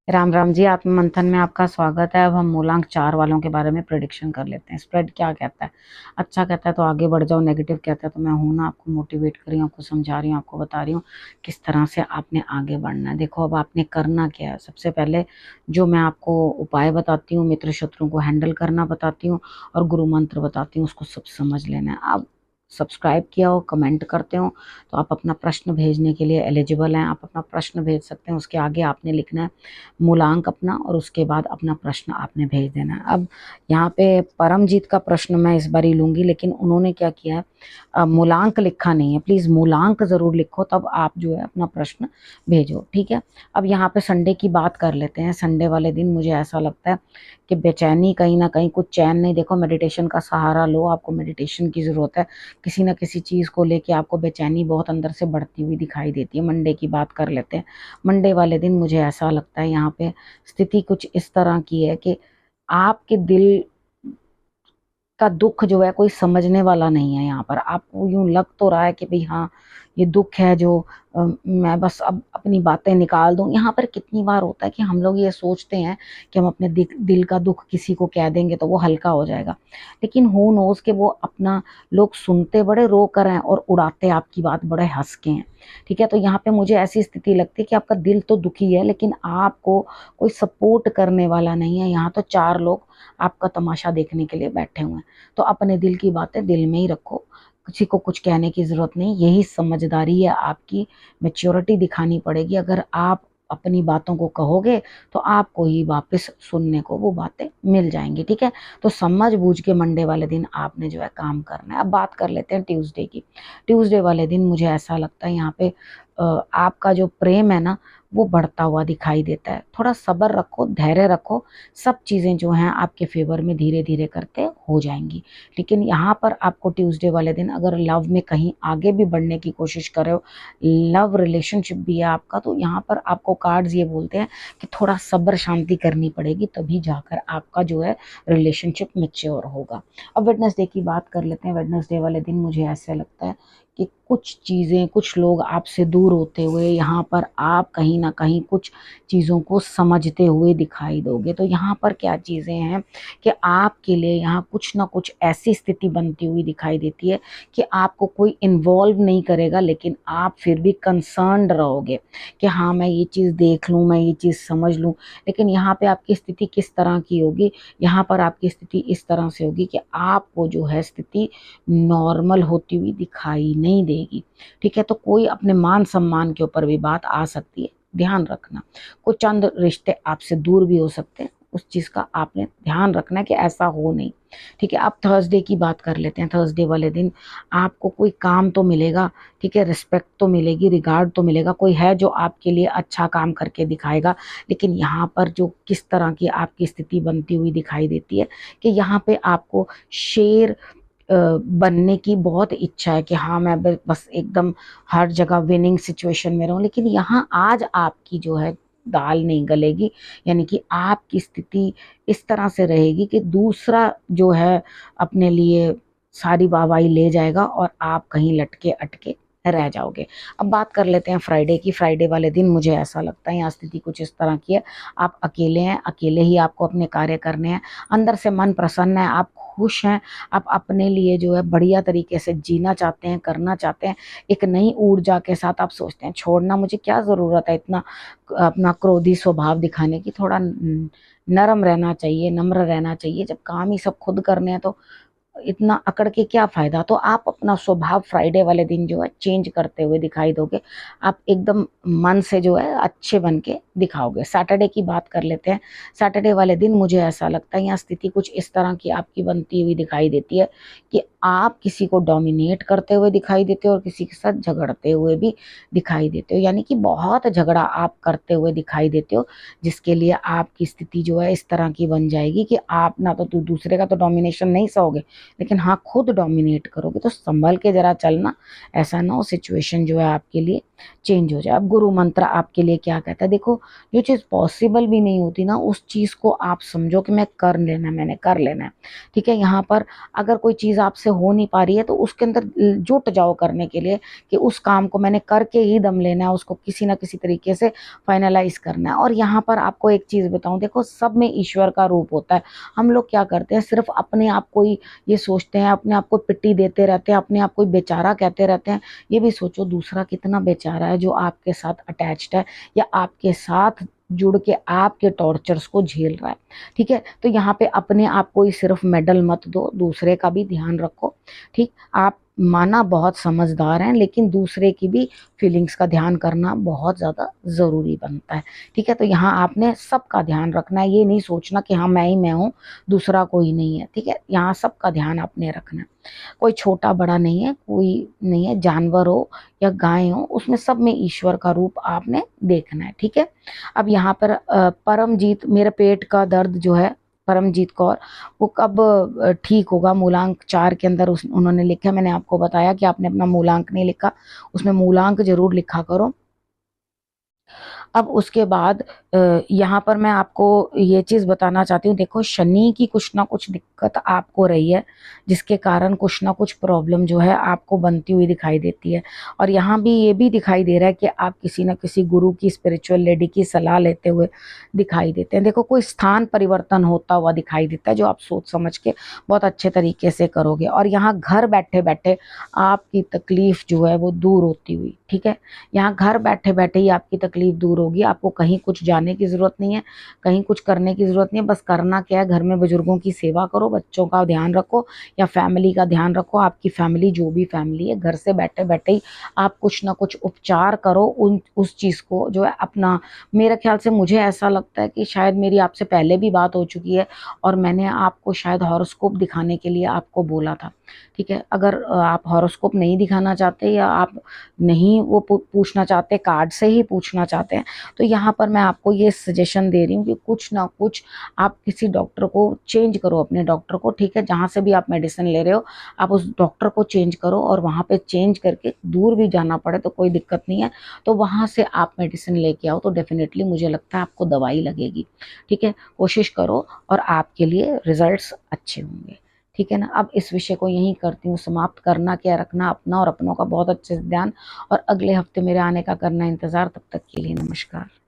राम राम जी। आत्म मंथन में आपका स्वागत है। अब हम मूलांक 4 वालों के बारे में प्रेडिक्शन कर लेते हैं। स्प्रेड क्या कहता है? अच्छा कहता है तो आगे बढ़ जाओ, नेगेटिव कहता है तो मैं हूं ना, आपको मोटिवेट कर रही हूँ, आपको समझा रही हूँ, आपको बता रही हूँ किस तरह से आपने आगे बढ़ना है। देखो अब आपने करना क्या है। सबसे पहले जो मैं आपको उपाय बताती हूँ, मित्र शत्रु को हैंडल करना बताती हूँ और गुरु मंत्र बताती हूँ, उसको सब समझ लेना है। आप सब्सक्राइब किया हो, कमेंट करते हो तो आप अपना प्रश्न भेजने के लिए एलिजिबल हैं। आप अपना प्रश्न भेज सकते हैं। उसके आगे आपने लिखना है मूलांक अपना और उसके बाद अपना प्रश्न आपने भेज देना है। अब यहाँ पे परमजीत का प्रश्न मैं इस बार ही लूंगी, लेकिन उन्होंने क्या किया है, मूलांक लिखा नहीं है। प्लीज मूलांक जरूर लिखो, तब आप जो है अपना प्रश्न भेजो, ठीक है। अब यहाँ पे संडे की बात कर लेते हैं। संडे वाले दिन मुझे ऐसा लगता है कि बेचैनी, कहीं ना कहीं कुछ चैन नहीं। देखो मेडिटेशन का सहारा लो, आपको मेडिटेशन की जरूरत है। किसी ना किसी चीज को लेके आपको बेचैनी बहुत अंदर से बढ़ती हुई दिखाई देती है। मंडे की बात कर लेते हैं। मंडे वाले दिन मुझे ऐसा लगता है यहाँ पे स्थिति कुछ इस तरह की है कि आपके दिल का दुख जो है कोई समझने वाला नहीं है। यहाँ पर आपको यूं लग तो रहा है कि भाई हाँ, ये दुख है जो मैं बस अब अपनी बातें निकाल दूं। यहाँ पर कितनी बार होता है कि हम लोग ये सोचते हैं कि हम अपने दिल का दुख किसी को कह देंगे तो वो हल्का हो जाएगा, लेकिन हु नोज के वो अपना, लोग सुनते बड़े रो कर हैं और उड़ाते आपकी बात बड़े हंस के हैं, ठीक है। तो यहाँ पे मुझे ऐसी स्थिति लगती है कि आपका दिल तो दुखी है लेकिन आपको कोई सपोर्ट करने वाला नहीं है। यहाँ तो 4 लोग आपका तमाशा देखने के लिए बैठे हुए हैं। तो अपने दिल की बातें दिल में ही रखो, किसी को कुछ कहने की जरूरत नहीं। यही समझदारी है आपकी, मैच्योरिटी दिखानी पड़ेगी। अगर आप अपनी बातों को कहोगे तो आपको ही वापस सुनने को वो बातें मिल जाएंगी, ठीक है। तो समझ बूझ के मंडे वाले दिन आपने जो है काम करना है। अब बात कर लेते हैं ट्यूसडे की। ट्यूसडे वाले दिन मुझे ऐसा लगता है यहाँ पे आपका जो प्रेम है ना, वो बढ़ता हुआ दिखाई देता है। थोड़ा सब्र रखो, धैर्य रखो, सब चीज़ें जो हैं आपके फेवर में धीरे धीरे करते हो जाएंगी। लेकिन यहाँ पर आपको ट्यूसडे वाले दिन अगर लव में कहीं आगे भी बढ़ने की कोशिश कर रहे हो, लव रिलेशनशिप भी है आपका, तो यहाँ पर आपको कार्ड्स ये बोलते हैं कि थोड़ा सब्र शांति करनी पड़ेगी, तभी जाकर आपका जो है रिलेशनशिप मैच्योर होगा। अब वेडनेसडे की बात कर लेते हैं। वेडनेसडे वाले दिन मुझे ऐसा लगता है कि कुछ चीज़ें, कुछ लोग आपसे दूर होते हुए यहाँ पर आप कहीं ना कहीं कुछ चीज़ों को समझते हुए दिखाई दोगे। तो यहाँ पर क्या चीज़ें हैं कि आपके लिए यहाँ कुछ ना कुछ ऐसी स्थिति बनती हुई दिखाई देती है कि आपको कोई इन्वॉल्व नहीं करेगा, लेकिन आप फिर भी कंसर्न्ड रहोगे कि हाँ मैं ये चीज़ देख लूँ, मैं ये चीज़ समझ लूँ। लेकिन यहाँ पे आपकी स्थिति किस तरह की होगी? यहाँ पर आपकी स्थिति इस तरह से होगी कि आपको जो है स्थिति नॉर्मल होती हुई दिखाई नहीं देगी, ठीक है। तो कोई अपने मान सम्मान के ऊपर भी बात आ सकती है, ध्यान रखना। कुछ चंद रिश्ते आपसे दूर भी हो सकते हैं, उस चीज का आपने ध्यान रखना है कि ऐसा हो नहीं, ठीक है। अब थर्सडे की बात कर लेते हैं। थर्सडे वाले दिन आपको कोई काम तो मिलेगा, ठीक है, रिस्पेक्ट तो मिलेगी, रिगार्ड तो मिलेगा, कोई है जो आपके लिए अच्छा काम करके दिखाएगा। लेकिन यहाँ पर जो किस तरह की आपकी स्थिति बनती हुई दिखाई देती है कि यहाँ पे आपको शेर बनने की बहुत इच्छा है कि हाँ मैं बस एकदम हर जगह विनिंग सिचुएशन में रहूं। लेकिन यहाँ आज आपकी जो है दाल नहीं गलेगी, यानी कि आपकी स्थिति इस तरह से रहेगी कि दूसरा जो है अपने लिए सारी वाहवाही ले जाएगा और आप कहीं लटके अटके रह जाओगे। अब बात कर लेते हैं फ्राइडे की। फ्राइडे वाले दिन मुझे ऐसा लगता है यहाँ स्थिति कुछ इस तरह की है, आप अकेले हैं, अकेले ही आपको अपने कार्य करने हैं, अंदर से मन प्रसन्न है, आप खुश हैं, आप अपने लिए जो है बढ़िया तरीके से जीना चाहते हैं, करना चाहते हैं। एक नई ऊर्जा के साथ आप सोचते हैं छोड़ना मुझे क्या ज़रूरत है इतना अपना क्रोधी स्वभाव दिखाने की, थोड़ा नरम रहना चाहिए, नम्र रहना चाहिए। जब काम ही सब खुद करने हैं तो इतना अकड़ के क्या फायदा। तो आप अपना स्वभाव फ्राइडे वाले दिन जो है चेंज करते हुए दिखाई दोगे। आप एकदम मन से जो है अच्छे बन के दिखाओगे। सैटरडे की बात कर लेते हैं। सैटरडे वाले दिन मुझे ऐसा लगता है यहाँ स्थिति कुछ इस तरह की आपकी बनती हुई दिखाई देती है कि आप किसी को डोमिनेट करते हुए दिखाई देते हो और किसी के साथ झगड़ते हुए भी दिखाई देते हो, यानी कि बहुत झगड़ा आप करते हुए दिखाई देते हो, जिसके लिए आपकी स्थिति जो है इस तरह की बन जाएगी कि आप ना तो दूसरे का तो डोमिनेशन नहीं सहोगे, लेकिन हाँ खुद डोमिनेट करोगे तो संभल के जरा चलना, ऐसा ना हो सिचुएशन जो है आपके लिए चेंज हो जाए। अब गुरु मंत्र आपके लिए क्या कहता है, देखो जो चीज़ पॉसिबल भी नहीं होती ना उस चीज़ को आप समझो कि मैं कर लेना, मैंने कर लेना है। ठीक है, यहाँ पर अगर कोई चीज़ आपसे हो नहीं पा रही है तो उसके अंदर जुट जाओ करने के लिए कि उस काम को मैंने करके ही दम लेना है, उसको किसी ना किसी तरीके से फाइनलाइज करना है। और यहाँ पर आपको एक चीज़ बताऊं, देखो सब में ईश्वर का रूप होता है। हम लोग क्या करते हैं, सिर्फ अपने आप को ही ये सोचते हैं, अपने आप को पिट्टी देते रहते हैं, अपने आप को बेचारा कहते रहते हैं। ये भी सोचो दूसरा कितना बेचारा है जो आपके साथ अटैच्ड है या आपके साथ जुड़ के आपके टॉर्चर्स को झेल रहा है। ठीक है, तो यहाँ पे अपने आप को ही सिर्फ मेडल मत दो, दूसरे का भी ध्यान रखो। ठीक, आप माना बहुत समझदार हैं लेकिन दूसरे की भी फीलिंग्स का ध्यान करना बहुत ज़्यादा ज़रूरी बनता है। ठीक है, तो यहाँ आपने सबका ध्यान रखना है, ये नहीं सोचना कि हाँ मैं हूँ, दूसरा कोई नहीं है। ठीक है, यहाँ सबका ध्यान आपने रखना है, कोई छोटा बड़ा नहीं है, कोई नहीं है, जानवर हो या गाय हो, उसमें सब में ईश्वर का रूप आपने देखना है। ठीक है, अब यहाँ पर परमजीत, मेरे पेट का दर्द जो है, परमजीत कौर, वो कब ठीक होगा, मूलांक 4 के अंदर उन्होंने लिखा है। मैंने आपको बताया कि आपने अपना मूलांक नहीं लिखा, उसमें मूलांक जरूर लिखा करो। अब उसके बाद यहाँ पर मैं आपको ये चीज़ बताना चाहती हूँ, देखो शनि की कुछ ना कुछ दिक्कत आपको रही है जिसके कारण कुछ ना कुछ प्रॉब्लम जो है आपको बनती हुई दिखाई देती है। और यहाँ भी ये भी दिखाई दे रहा है कि आप किसी न किसी गुरु की, स्पिरिचुअल लेडी की सलाह लेते हुए दिखाई देते हैं। देखो कोई स्थान परिवर्तन होता हुआ दिखाई देता है जो आप सोच समझ के बहुत अच्छे तरीके से करोगे। और यहाँ घर बैठे बैठे आपकी तकलीफ जो है वो दूर होती हुई, ठीक है, यहाँ घर बैठे बैठे ही आपकी तकलीफ दूर होगी। आपको कहीं कुछ जाने की ज़रूरत नहीं है, कहीं कुछ करने की ज़रूरत नहीं है। बस करना क्या है, घर में बुजुर्गों की सेवा करो, बच्चों का ध्यान रखो या फैमिली का ध्यान रखो। आपकी फैमिली जो भी फैमिली है, घर से बैठे बैठे ही आप कुछ ना कुछ उपचार करो उस चीज़ को जो है अपना। मेरे ख्याल से मुझे ऐसा लगता है कि शायद मेरी आपसे पहले भी बात हो चुकी है और मैंने आपको शायद हॉरोस्कोप दिखाने के लिए आपको बोला था। ठीक है, अगर आप हॉरोस्कोप नहीं दिखाना चाहते या आप नहीं वो पूछना चाहते, कार्ड से ही पूछना चाहते हैं, तो यहाँ पर मैं आपको ये सजेशन दे रही हूँ कि कुछ ना कुछ आप किसी डॉक्टर को चेंज करो, अपने डॉक्टर को। ठीक है, जहाँ से भी आप मेडिसिन ले रहे हो आप उस डॉक्टर को चेंज करो, और वहाँ पे चेंज करके दूर भी जाना पड़े तो कोई दिक्कत नहीं है, तो वहाँ से आप मेडिसिन लेके आओ, तो डेफिनेटली मुझे लगता है आपको दवाई लगेगी। ठीक है, कोशिश करो और आपके लिए रिजल्ट्स अच्छे होंगे। ठीक है ना, अब इस विषय को यहीं करती हूँ समाप्त। करना क्या, रखना अपना और अपनों का बहुत अच्छे से ध्यान, और अगले हफ्ते मेरे आने का करना इंतज़ार। तब तक के लिए नमस्कार।